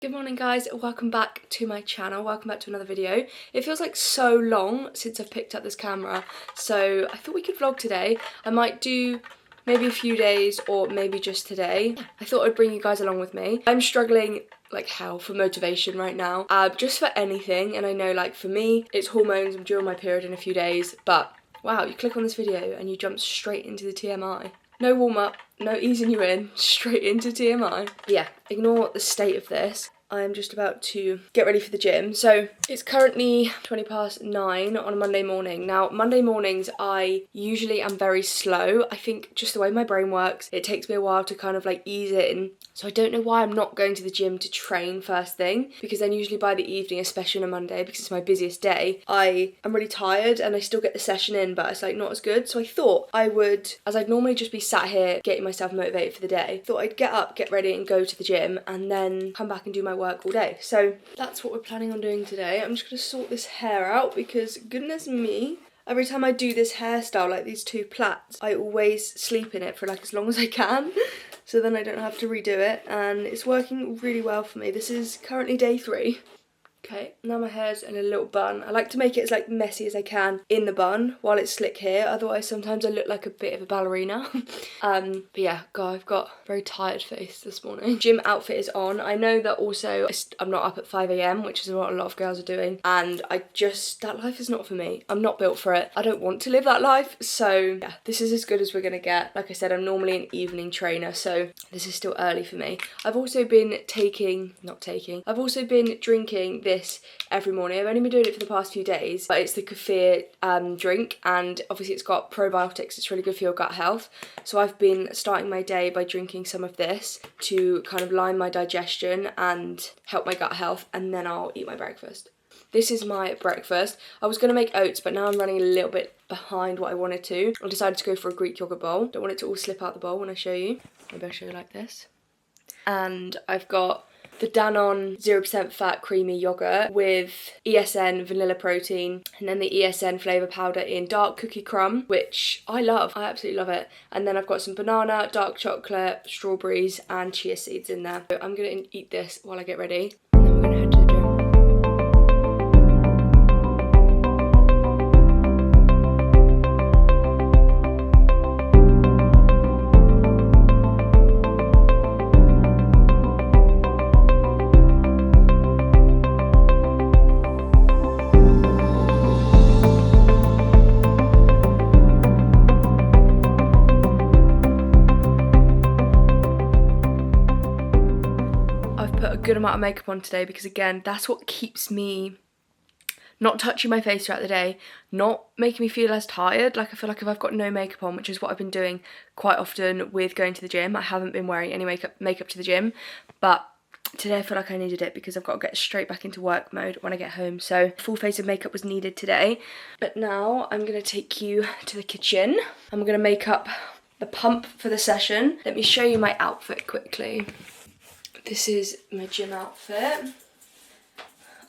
Good morning guys, welcome back to my channel, welcome back to another video. It feels like so long since I've picked up this camera, so I thought we could vlog today. I might do maybe a few days or maybe just today. I thought I'd bring you guys along with me. I'm struggling like hell for motivation right now, just for anything, and I know like for me it's hormones. I'm due on my period in a few days, but wow, you click on this video and you jump straight into the TMI. No warm up, no easing you in, straight into TMI. But yeah, ignore the state of this. I'm just about to get ready for the gym. So it's currently 9:20 on a Monday morning. Now, Monday mornings, I usually am very slow. I think just the way my brain works, it takes me a while to kind of like ease in. So I don't know why I'm not going to the gym to train first thing, because then usually by the evening, especially on a Monday, because it's my busiest day, I am really tired and I still get the session in, but it's like not as good. So I thought I would, as I'd normally just be sat here getting myself motivated for the day, thought I'd get up, get ready and go to the gym and then come back and do my work all day. So that's what we're planning on doing today. I'm just going to sort this hair out because goodness me, every time I do this hairstyle, like these two plaits, I always sleep in it for like as long as I can. So then I don't have to redo it, and it's working really well for me. This is currently day 3. Okay, now my hair's in a little bun. I like to make it as like messy as I can in the bun while it's slick here, otherwise sometimes I look like a bit of a ballerina. But yeah, God, I've got a very tired face this morning. Gym outfit is on. I know that also I'm not up at 5 AM, which is what a lot of girls are doing, and that life is not for me. I'm not built for it. I don't want to live that life, so yeah, this is as good as we're gonna get. Like I said, I'm normally an evening trainer, so this is still early for me. I've also been drinking this every morning. I've only been doing it for the past few days, but it's the kefir drink, and obviously it's got probiotics. It's really good for your gut health. So I've been starting my day by drinking some of this to kind of line my digestion and help my gut health, and then I'll eat my breakfast. This is my breakfast. I was going to make oats, but now I'm running a little bit behind what I wanted to. I decided to go for a Greek yogurt bowl. Don't want it to all slip out the bowl when I show you. Maybe I'll show you like this. And I've got the Danone 0% fat creamy yogurt with ESN vanilla protein, and then the ESN flavour powder in dark cookie crumb, which I love. I absolutely love it. And then I've got some banana, dark chocolate, strawberries and chia seeds in there. So I'm going to eat this while I get ready, and then we're going to head to the gym. Good amount of makeup on today because again, that's what keeps me not touching my face throughout the day, not making me feel as tired. Like I feel like if I've got no makeup on, which is what I've been doing quite often with going to the gym, I haven't been wearing any makeup to the gym, but today I feel like I needed it because I've got to get straight back into work mode when I get home. So full face of makeup was needed today. But now I'm going to take you to the kitchen. I'm going to make up the pump for the session. Let me show you my outfit quickly. This is my gym outfit.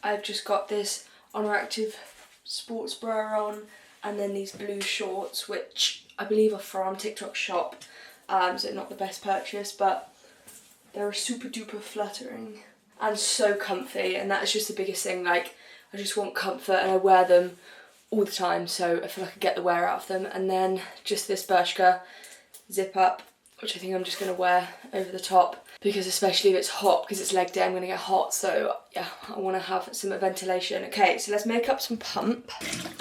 I've just got this Honor Active sports bra on, and then these blue shorts, which I believe are from TikTok shop. So not the best purchase, but they're super duper flattering and so comfy, and that's just the biggest thing. Like, I just want comfort and I wear them all the time, so I feel like I get the wear out of them. And then just this Bershka zip up, which I think I'm just going to wear over the top, because especially if it's hot, because it's leg day, I'm going to get hot. So yeah, I want to have some ventilation. Okay, so let's make up some pump.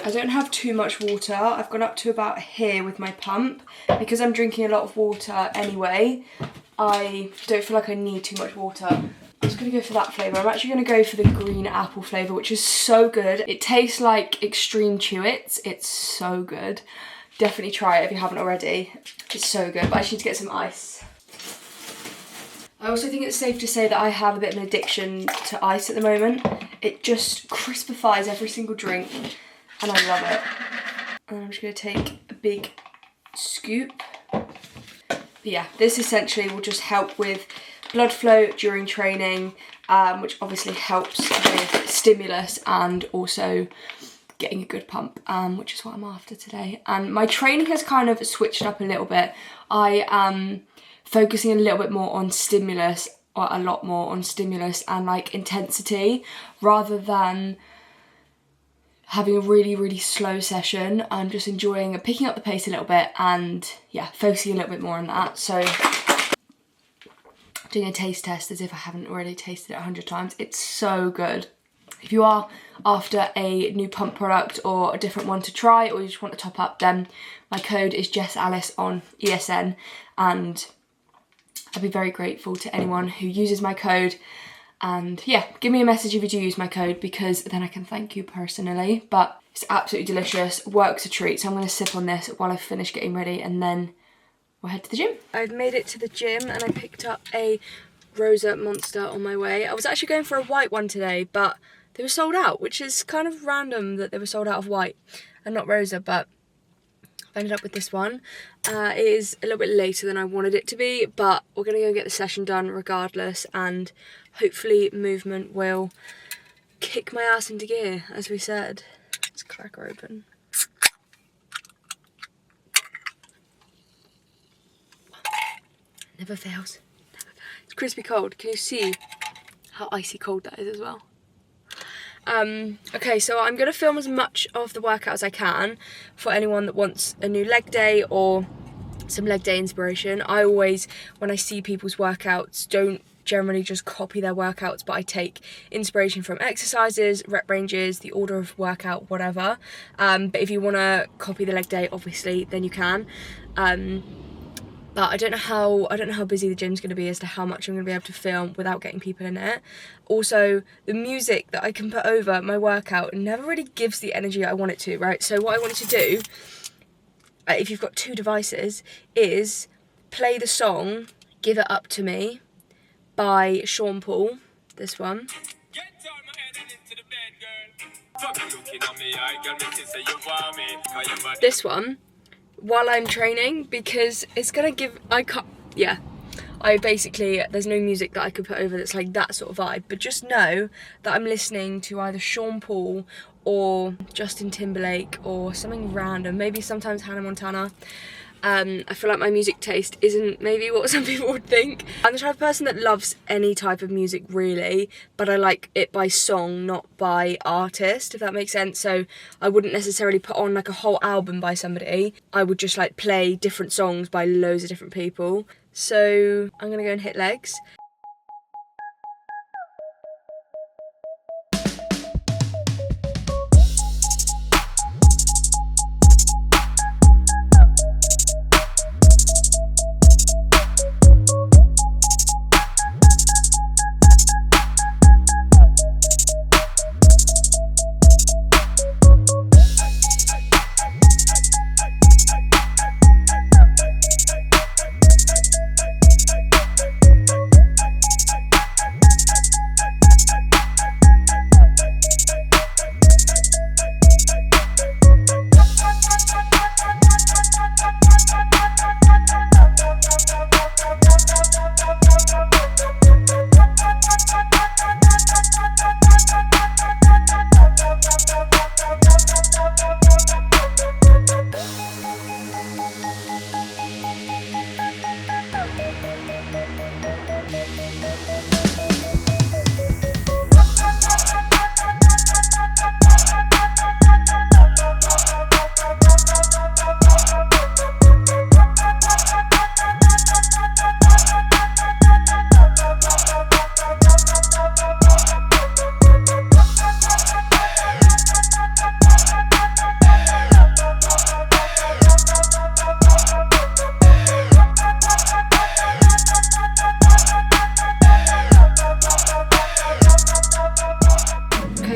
I don't have too much water. I've gone up to about here with my pump. Because I'm drinking a lot of water anyway, I don't feel like I need too much water. I'm just going to go for that flavour. I'm actually going to go for the green apple flavour, which is so good. It tastes like extreme Chew-Its. It's so good. Definitely try it if you haven't already. It's so good, but I just need to get some ice. I also think it's safe to say that I have a bit of an addiction to ice at the moment. It just crispifies every single drink, and I love it. And I'm just going to take a big scoop. But yeah, this essentially will just help with blood flow during training, which obviously helps with stimulus and also getting a good pump, which is what I'm after today. And my training has kind of switched up a little bit. I am focusing a little bit more on stimulus a lot more on stimulus and like intensity, rather than having a really, really slow session. I'm just enjoying picking up the pace a little bit and yeah, focusing a little bit more on that. So doing a taste test as if I haven't already tasted it 100 times. It's so good. If you are after a new pump product or a different one to try, or you just want to top up, then my code is JessAlice on ESN, and I'd be very grateful to anyone who uses my code. And yeah, give me a message if you do use my code, because then I can thank you personally. But it's absolutely delicious, works a treat. So I'm going to sip on this while I finish getting ready, and then we'll head to the gym. I've made it to the gym and I picked up a Rosa Monster on my way. I was actually going for a white one today, but they were sold out, which is kind of random that they were sold out of white and not Rosa, but I've ended up with this one. It is a little bit later than I wanted it to be, but we're going to go get the session done regardless, and hopefully movement will kick my ass into gear, as we said. Let's crack her open. Never fails. Never fails. It's crispy cold. Can you see how icy cold that is as well? Okay, so I'm going to film as much of the workout as I can for anyone that wants a new leg day or some leg day inspiration. I always, when I see people's workouts, don't generally just copy their workouts, but I take inspiration from exercises, rep ranges, the order of workout, whatever. But if you want to copy the leg day, obviously, then you can. But I don't know how busy the gym's going to be as to how much I'm going to be able to film without getting people in it. Also, the music that I can put over my workout never really gives the energy I want it to, right? So what I wanted to do, if you've got two devices, is play the song Give It Up To Me by Sean Paul, this one. This one, while I'm training, because it's gonna give, there's no music that I could put over that's like that sort of vibe, but just know that I'm listening to either Sean Paul or Justin Timberlake or something random, maybe sometimes Hannah Montana. I feel like my music taste isn't maybe what some people would think. I'm the type of person that loves any type of music really, but I like it by song, not by artist, if that makes sense. So I wouldn't necessarily put on like a whole album by somebody. I would just like play different songs by loads of different people. So I'm gonna go and hit legs.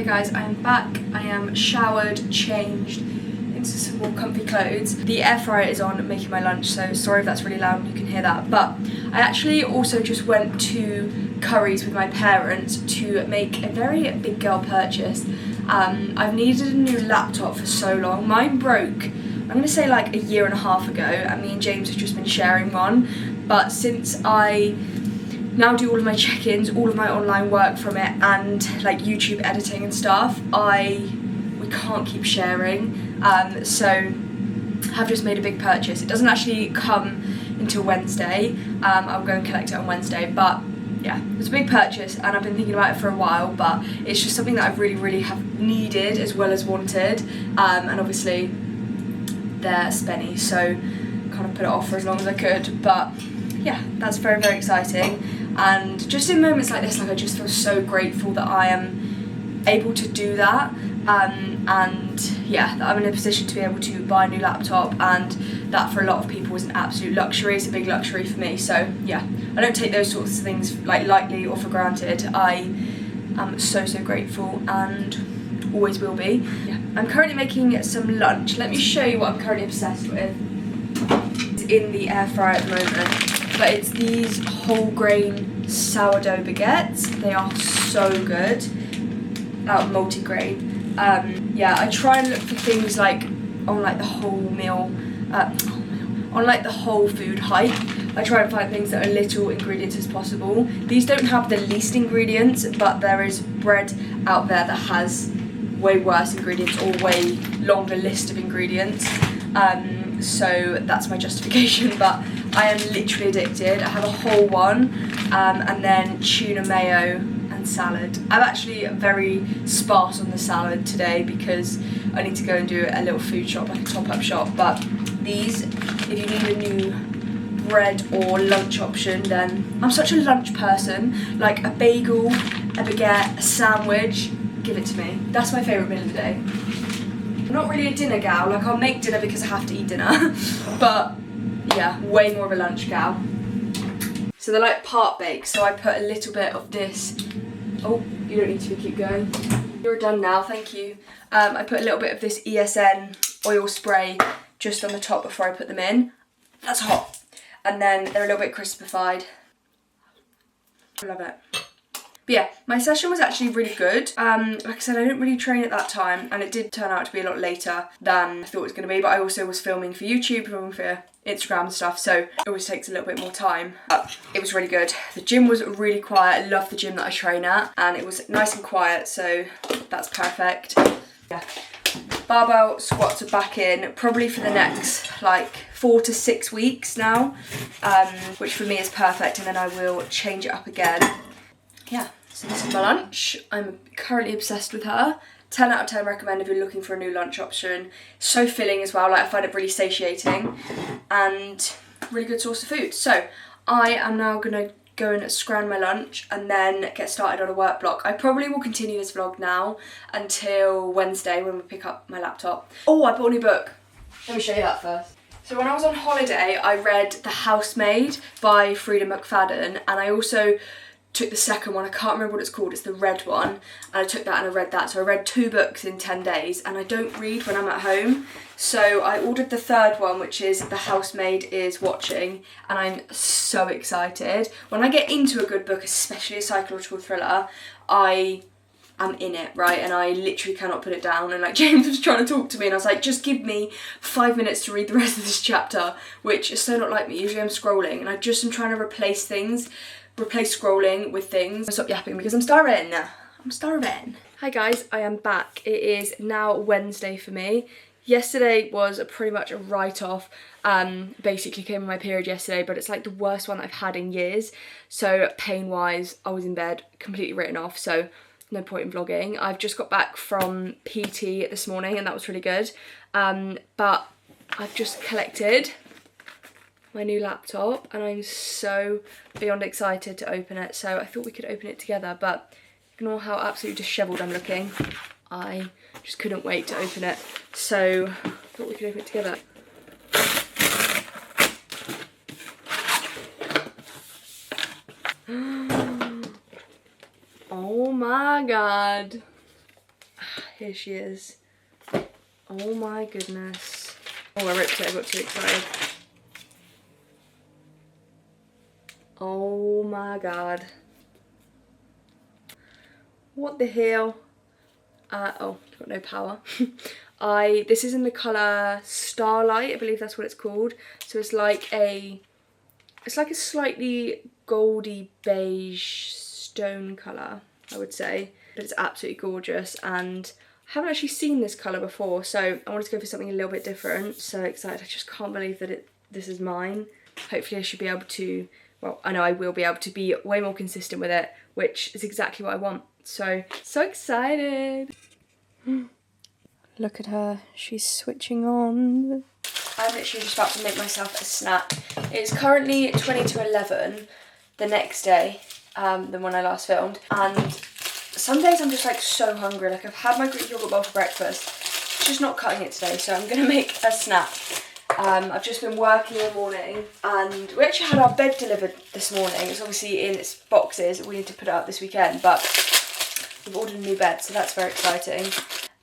Guys, I am back. I am showered, changed into some more comfy clothes. The air fryer is on making my lunch, so sorry if that's really loud and you can hear that. But I actually also just went to Curry's with my parents to make a very big girl purchase. I've needed a new laptop for so long. Mine broke, I'm gonna say like a year and a half ago, and me and James have just been sharing one. But since I now do all of my check-ins, all of my online work from it, and like YouTube editing and stuff, we can't keep sharing, so I've just made a big purchase. It doesn't actually come until Wednesday. I'll go and collect it on Wednesday, but yeah, it was a big purchase and I've been thinking about it for a while, but it's just something that I really have needed as well as wanted, and obviously they're spenny, so kind of put it off for as long as I could. But yeah, that's very exciting, and just in moments like this, like, I just feel so grateful that I am able to do that, and yeah, that I'm in a position to be able to buy a new laptop, and that for a lot of people is an absolute luxury. It's a big luxury for me, so yeah, I don't take those sorts of things like lightly or for granted. I am so grateful and always will be. Yeah. I'm currently making some lunch. Let me show you what I'm currently obsessed with. It's in the air fryer at the moment, but it's these whole grain sourdough baguettes. They are so good. Multi-grain. Yeah, I try and look for things like on like the whole food hype. I try and find things that are little ingredients as possible. These don't have the least ingredients, but there is bread out there that has way worse ingredients or way longer list of ingredients. So that's my justification, but I am literally addicted. I have a whole one, and then tuna mayo and salad. I'm actually very sparse on the salad today because I need to go and do a little food shop, like a top-up shop. But these, if you need a new bread or lunch option, then I'm such a lunch person. Like a bagel, a baguette, a sandwich, give it to me. That's my favourite meal of the day. I'm not really a dinner gal. Like, I'll make dinner because I have to eat dinner, but yeah, way more of a lunch gal. So they're like part baked, so I put a little bit of this. Oh, you don't need to keep going. You're done now, thank you. I put a little bit of this ESN oil spray just on the top before I put them in. That's hot. And then they're a little bit crispified. I love it. But yeah, my session was actually really good. Like I said, I didn't really train at that time, and it did turn out to be a lot later than I thought it was going to be, but I also was filming for YouTube, filming for Instagram and stuff, so it always takes a little bit more time. But it was really good. The gym was really quiet. I love the gym that I train at, and it was nice and quiet, so that's perfect. Yeah. Barbell squats are back in, probably for the next like 4 to 6 weeks now, which for me is perfect, and then I will change it up again. Yeah, so this is my lunch. I'm currently obsessed with her. 10 out of 10 recommend if you're looking for a new lunch option. So filling as well, like I find it really satiating and really good source of food. So I am now gonna go and scran my lunch and then get started on a work block. I probably will continue this vlog now until Wednesday when we pick up my laptop. Oh, I bought a new book. Let me show you that first. So when I was on holiday, I read The Housemaid by Freida McFadden, and I also took the second one. I can't remember what it's called, it's the red one, and I took that and I read that. So I read 2 books in 10 days, and I don't read when I'm at home, so I ordered the third one, which is The Housemaid is Watching, and I'm so excited. When I get into a good book, especially a psychological thriller, I am in it, right, and I literally cannot put it down. And like, James was trying to talk to me and I was like, just give me 5 minutes to read the rest of this chapter, which is so not like me. Usually I'm scrolling, and I just am trying to replace scrolling with things. Stop yapping because I'm starving. Hi guys, I am back. It is now Wednesday for me. Yesterday was pretty much a write-off. Basically came on my period yesterday, but it's like the worst one I've had in years. So pain-wise, I was in bed, completely written off, so no point in vlogging. I've just got back from PT this morning and that was really good. But I've just collected my new laptop and I'm so beyond excited to open it. So I thought we could open it together, but ignore how absolutely dishevelled I'm looking. I just couldn't wait to open it. So I thought we could open it together. Oh my god. Here she is. Oh my goodness. Oh, I ripped it, I got too excited. Oh my god. What the hell? Oh, got no power. This is in the colour Starlight, I believe that's what it's called. So it's like a slightly goldy beige stone colour, I would say. But it's absolutely gorgeous, and I haven't actually seen this colour before, so I wanted to go for something a little bit different. So excited, I just can't believe that this is mine. Hopefully I should be able to well, I know I will be able to be way more consistent with it, which is exactly what I want. So excited. Look at her, she's switching on. I'm literally just about to make myself a snack. It's currently 20 to 11 the next day than when I last filmed, and some days I'm just like so hungry. Like I've had my Greek yogurt bowl for breakfast, it's just not cutting it today, so I'm gonna make a snack. I've just been working all morning, and we actually had our bed delivered this morning. It's obviously in its boxes, we need to put it up this weekend, but we've ordered a new bed, so that's very exciting.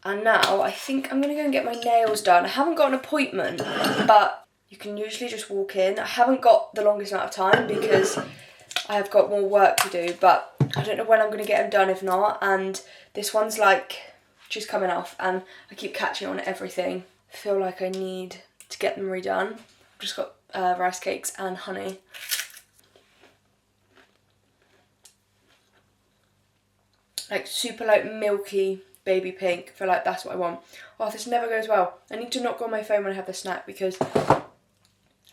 And now I think I'm gonna go and get my nails done. I haven't got an appointment, but you can usually just walk in. I haven't got the longest amount of time because I have got more work to do, but I don't know when I'm gonna get them done if not. And this one's like just coming off, and I keep catching on everything. I feel like I need to get them redone. I've just got rice cakes and honey. Like super like milky baby pink. I feel like that's what I want. Oh, this never goes well. I need to not go on my phone when I have the snack because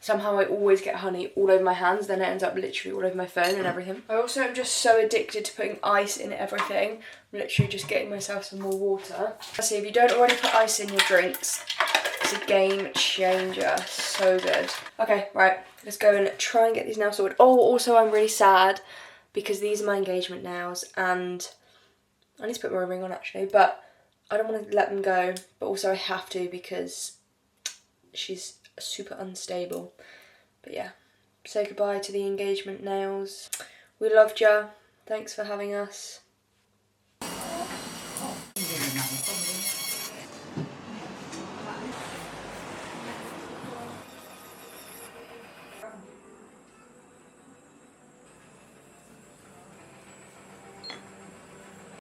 somehow I always get honey all over my hands, then it ends up literally all over my phone and everything. I also am just so addicted to putting ice in everything. I'm literally just getting myself some more water. See, if you don't already put ice in your drinks, it's a game changer. So good. Okay, right, let's go and try and get these nails sorted. Oh, also I'm really sad because these are my engagement nails, and I need to put my ring on actually, but I don't want to let them go, but also I have to because she's super unstable. But yeah, say goodbye to the engagement nails. We loved ya. Thanks for having us.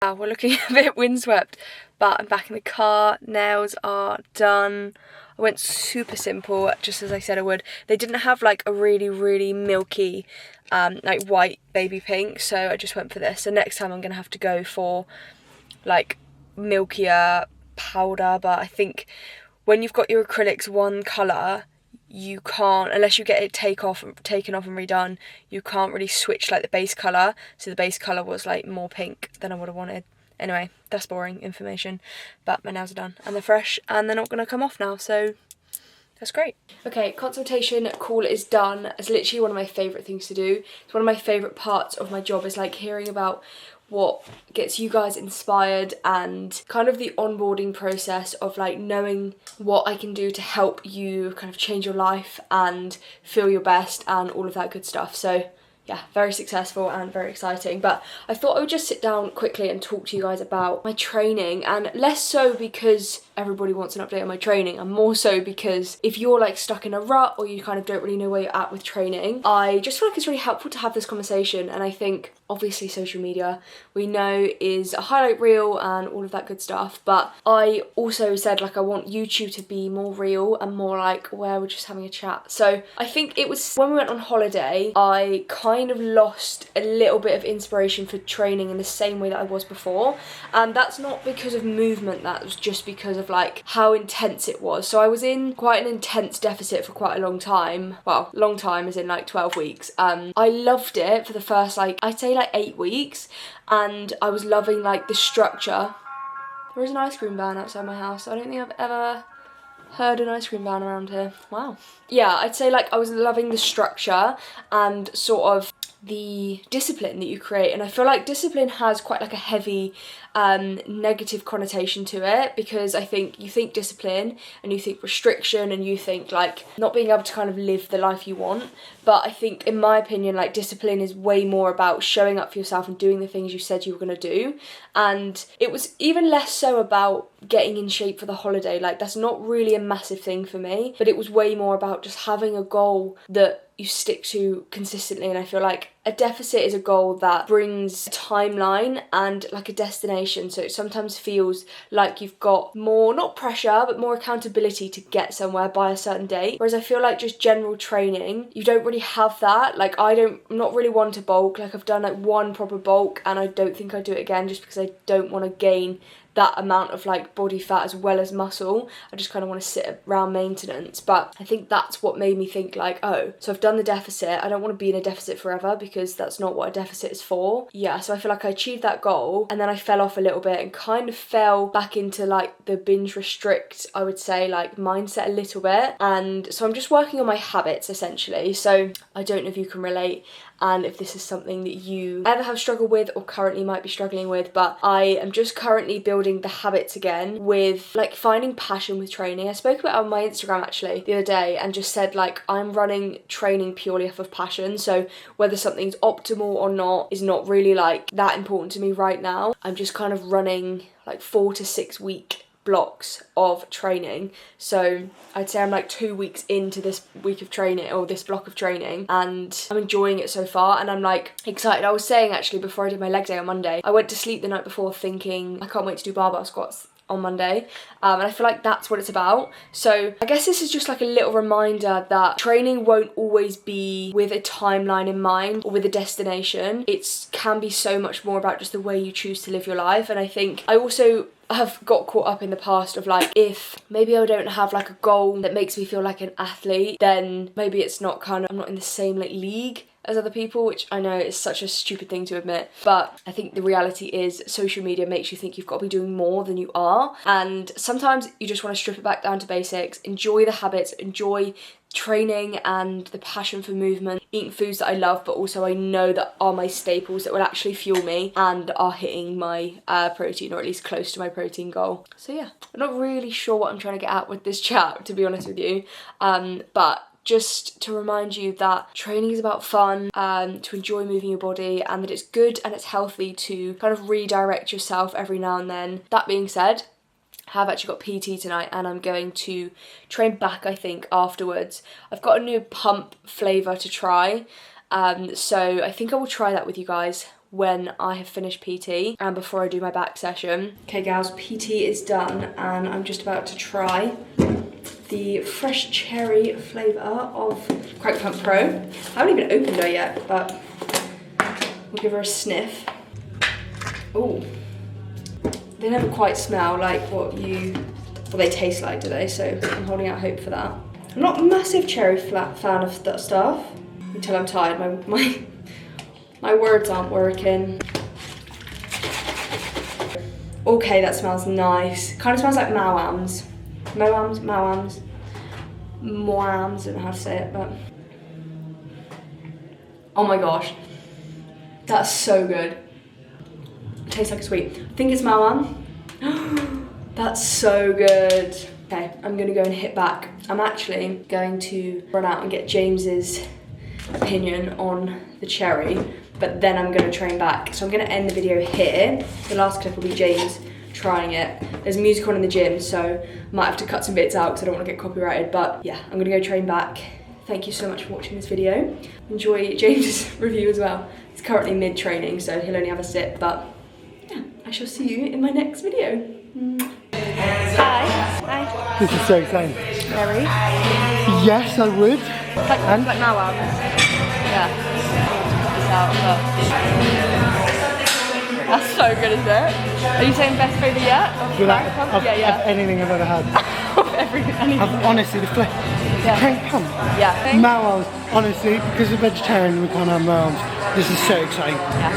We're looking a bit windswept, but I'm back in the car. Nails are done. I went super simple, just as I said I would. They didn't have like a really milky like white baby pink, so I just went for this. So next time I'm gonna have to go for like milkier powder, but I think when you've got your acrylics one colour, you can't, unless you get it taken off and redone, you can't really switch like the base colour. So the base colour was like more pink than I would have wanted. Anyway, that's boring information, but my nails are done and they're fresh and they're not going to come off now, so that's great. Okay, consultation call is done. It's literally one of my favourite things to do. It's one of my favourite parts of my job, is like hearing about what gets you guys inspired and kind of the onboarding process of like knowing what I can do to help you kind of change your life and feel your best and all of that good stuff. So yeah, very successful and very exciting. But I thought I would just sit down quickly and talk to you guys about my training, and less so because everybody wants an update on my training, and more so because if you're like stuck in a rut or you kind of don't really know where you're at with training, I just feel like it's really helpful to have this conversation. And I think obviously social media, we know, is a highlight reel and all of that good stuff, but I also said like I want YouTube to be more real and more like where we're just having a chat. So I think it was when we went on holiday, I kind of lost a little bit of inspiration for training in the same way that I was before, and that's not because of movement, that was just because of like how intense it was. So I was in quite an intense deficit for quite a long time. Well, long time as in like 12 weeks. I loved it for the first like, I'd say like 8 weeks, and I was loving like the structure. There is an ice cream van outside my house. I don't think I've ever heard an ice cream van around here. Wow. Yeah, I'd say like I was loving the structure and sort of the discipline that you create, and I feel like discipline has quite like a heavy negative connotation to it, because I think you think discipline and you think restriction and you think like not being able to kind of live the life you want, but I think in my opinion like discipline is way more about showing up for yourself and doing the things you said you were going to do. And it was even less so about getting in shape for the holiday, like that's not really a massive thing for me, but it was way more about just having a goal that you stick to consistently. And I feel like a deficit is a goal that brings a timeline and like a destination, so it sometimes feels like you've got more, not pressure, but more accountability to get somewhere by a certain date. Whereas I feel like just general training, you don't really have that. Like I'm not really one to bulk. Like I've done like one proper bulk and I don't think I'd do it again, just because I don't want to gain that amount of like body fat as well as muscle. I just kind of want to sit around maintenance. But I think that's what made me think like, oh, so I've done the deficit, I don't want to be in a deficit forever, because that's not what a deficit is for. Yeah, so I feel like I achieved that goal and then I fell off a little bit and kind of fell back into like the binge restrict, I would say, like mindset a little bit. And so I'm just working on my habits essentially. So I don't know if you can relate and if this is something that you ever have struggled with or currently might be struggling with, but I am just currently building the habits again with like finding passion with training. I spoke about it on my Instagram actually the other day and just said like I'm running training purely off of passion, so whether something's optimal or not is not really like that important to me right now. I'm just kind of running like 4 to 6 week blocks of training, so I'd say I'm like 2 weeks into this week of training, or this block of training, and I'm enjoying it so far and I'm like excited. I was saying actually before I did my leg day on Monday, I went to sleep the night before thinking I can't wait to do barbell squats on Monday, and I feel like that's what it's about. So I guess this is just like a little reminder that training won't always be with a timeline in mind or with a destination. It can be so much more about just the way you choose to live your life. And I think I also have got caught up in the past of like, if maybe I don't have like a goal that makes me feel like an athlete, then maybe it's not kind of, I'm not in the same like league as other people, which I know is such a stupid thing to admit, but I think the reality is social media makes you think you've got to be doing more than you are, and sometimes you just want to strip it back down to basics, enjoy the habits, enjoy training and the passion for movement, eating foods that I love but also I know that are my staples that will actually fuel me and are hitting my protein, or at least close to my protein goal. So yeah, I'm not really sure what I'm trying to get at with this chat, to be honest with you, but just to remind you that training is about fun, to enjoy moving your body, and that it's good and it's healthy to kind of redirect yourself every now and then. That being said, I have actually got PT tonight and I'm going to train back, I think, afterwards. I've got a new pump flavour to try, so I think I will try that with you guys when I have finished PT and before I do my back session. Okay gals, PT is done and I'm just about to try the fresh cherry flavour of Crack Pump Pro. I haven't even opened her yet, but we'll give her a sniff. Oh, they never quite smell like what they taste like, do they? So I'm holding out hope for that. I'm not a massive cherry fan of that stuff until I'm tired. My words aren't working. Okay, that smells nice. Kind of smells like Moams. Moams, I don't know how to say it, but oh my gosh, that's so good. It tastes like a sweet. I think it's Moam. That's so good. Okay, I'm gonna go and hit back. I'm actually going to run out and get James's opinion on the cherry, but then I'm gonna train back. So I'm gonna end the video here. The last clip will be James trying it. There's music on in the gym, so I might have to cut some bits out because I don't want to get copyrighted, but yeah, I'm gonna go train back. Thank you so much for watching this video. Enjoy James's review as well. He's currently mid-training, so he'll only have a sip, but yeah, I shall see you in my next video. Hi. Hi. This is so exciting. Very. Yes, I would. Like now, yeah. Out, but that's so good, isn't it? Are you saying best flavour yet? Of anything I've ever had. anything. Honestly, the flavour. Yeah. Crank pump. Yeah. Moams, honestly, because we're vegetarian, we can't have moams. This is so exciting. Yeah.